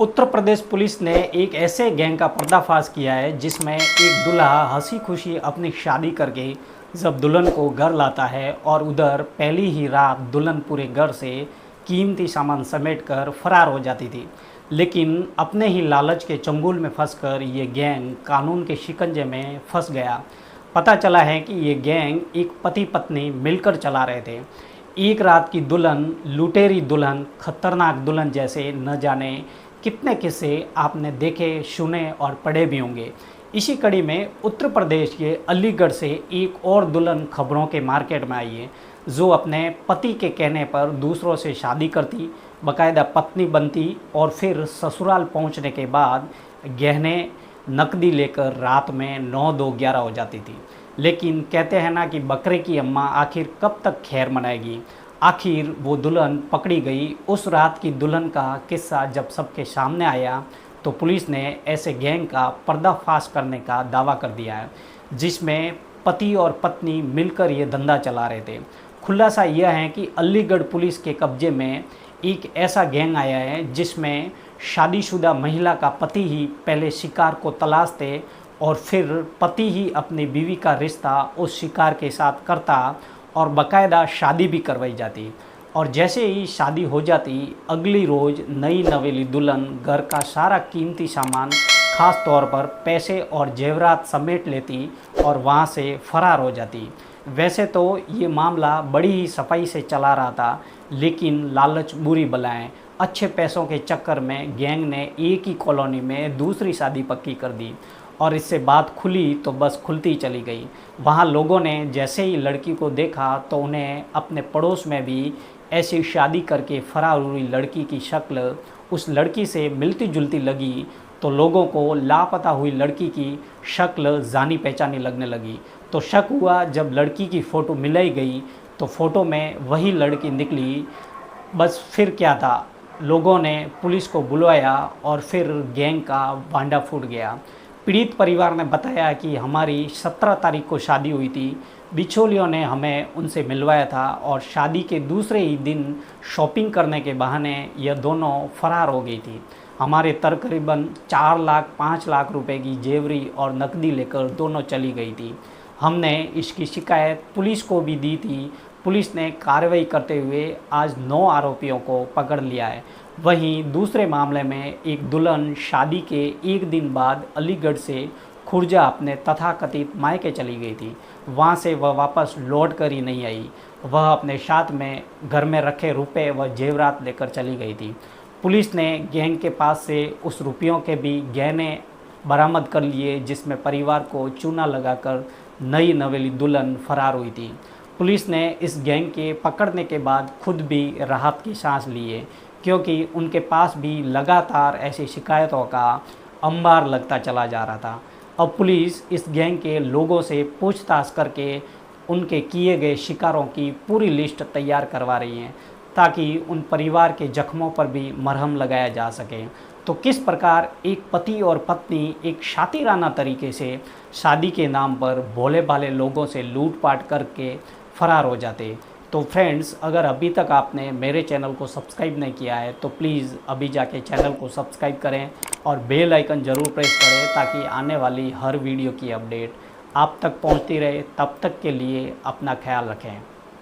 Uttar Pradesh police ने एक ऐसे गैंग का पर्दाफाश किया है जिसमें एक दूल्हा हंसी खुशी अपनी शादी करके जब दुल्हन को घर लाता है और उधर पहली ही रात दुल्हन पूरे घर से कीमती सामान समेटकर फरार हो जाती थी। लेकिन अपने ही लालच के चंगुल में फंसकर ये गैंग कानून के शिकंजे में फंस गया। पता चला है कि ये गैंग एक पति पत्नी मिलकर चला रहे थे। एक रात की दुल्हन, लुटेरी दुल्हन, खतरनाक दुल्हन जैसे न जाने कितने किस्से आपने देखे, सुने और पढ़े भी होंगे। इसी कड़ी में उत्तर प्रदेश के अलीगढ़ से एक और दुल्हन खबरों के मार्केट में आई है, जो अपने पति के कहने पर दूसरों से शादी करती, बाकायदा पत्नी बनती और फिर ससुराल पहुंचने के बाद गहने नकदी लेकर रात में 9-2-11 हो जाती थी। लेकिन कहते हैं ना कि बकरे की अम्मा आखिर कब तक खैर मनाएगी। आखिर वो दुल्हन पकड़ी गई। उस रात की दुल्हन का किस्सा जब सबके सामने आया तो पुलिस ने ऐसे गैंग का पर्दाफाश करने का दावा कर दिया है, जिसमें पति और पत्नी मिलकर ये धंधा चला रहे थे। खुलासा यह है कि अलीगढ़ पुलिस के कब्जे में एक ऐसा गैंग आया है जिसमें शादीशुदा महिला का पति ही पहले शिकार को तलाशते और फिर पति ही अपनी बीवी का रिश्ता उस शिकार के साथ करता और बाकायदा शादी भी करवाई जाती। और जैसे ही शादी हो जाती, अगली रोज़ नई नवेली दुल्हन घर का सारा कीमती सामान, ख़ास तौर पर पैसे और जेवरात समेट लेती और वहाँ से फरार हो जाती। वैसे तो ये मामला बड़ी ही सफाई से चला रहा था, लेकिन लालच बुरी बलाएं, अच्छे पैसों के चक्कर में गैंग ने एक ही कॉलोनी में दूसरी शादी पक्की कर दी और इससे बात खुली तो बस खुलती चली गई। वहाँ लोगों ने जैसे ही लड़की को देखा तो उन्हें अपने पड़ोस में भी ऐसी शादी करके फरार हुई लड़की की शक्ल उस लड़की से मिलती जुलती लगी, तो लोगों को लापता हुई लड़की की शक्ल जानी पहचानी लगने लगी। तो शक हुआ, जब लड़की की फ़ोटो मिलाई गई तो फ़ोटो में वही लड़की निकली। बस फिर क्या था, लोगों ने पुलिस को बुलवाया और फिर गैंग का भांडा फूट गया। पीड़ित परिवार ने बताया कि हमारी 17 तारीख को शादी हुई थी, बिचौलियों ने हमें उनसे मिलवाया था और शादी के दूसरे ही दिन शॉपिंग करने के बहाने यह दोनों फरार हो गई थी। हमारे तकरीबन 4 लाख 5 लाख रुपए की जेवरी और नकदी लेकर दोनों चली गई थी। हमने इसकी शिकायत पुलिस को भी दी थी। पुलिस ने कार्रवाई करते हुए आज 9 आरोपियों को पकड़ लिया है। वहीं दूसरे मामले में एक दुल्हन शादी के एक दिन बाद अलीगढ़ से खुर्जा अपने तथाकथित मायके चली गई थी। वहां से वह वापस लौट कर ही नहीं आई। वह अपने साथ में घर में रखे रुपए व जेवरात लेकर चली गई थी। पुलिस ने गैंग के पास से उस रुपयों के भी गहने बरामद कर लिए, जिसमें परिवार को चूना लगाकर नई नवेली दुल्हन फरार हुई थी। पुलिस ने इस गैंग के पकड़ने के बाद खुद भी राहत की सांस ली है, क्योंकि उनके पास भी लगातार ऐसी शिकायतों का अंबार लगता चला जा रहा था। अब पुलिस इस गैंग के लोगों से पूछताछ करके उनके किए गए शिकारों की पूरी लिस्ट तैयार करवा रही है, ताकि उन परिवार के जख्मों पर भी मरहम लगाया जा सके। तो किस प्रकार एक पति और पत्नी एक शातिराना तरीके से शादी के नाम पर भोले भाले लोगों से लूटपाट करके फरार हो जाते। तो फ्रेंड्स, अगर अभी तक आपने मेरे चैनल को सब्सक्राइब नहीं किया है तो प्लीज़ अभी जाके चैनल को सब्सक्राइब करें और बेल आइकन ज़रूर प्रेस करें, ताकि आने वाली हर वीडियो की अपडेट आप तक पहुंचती रहे। तब तक के लिए अपना ख्याल रखें।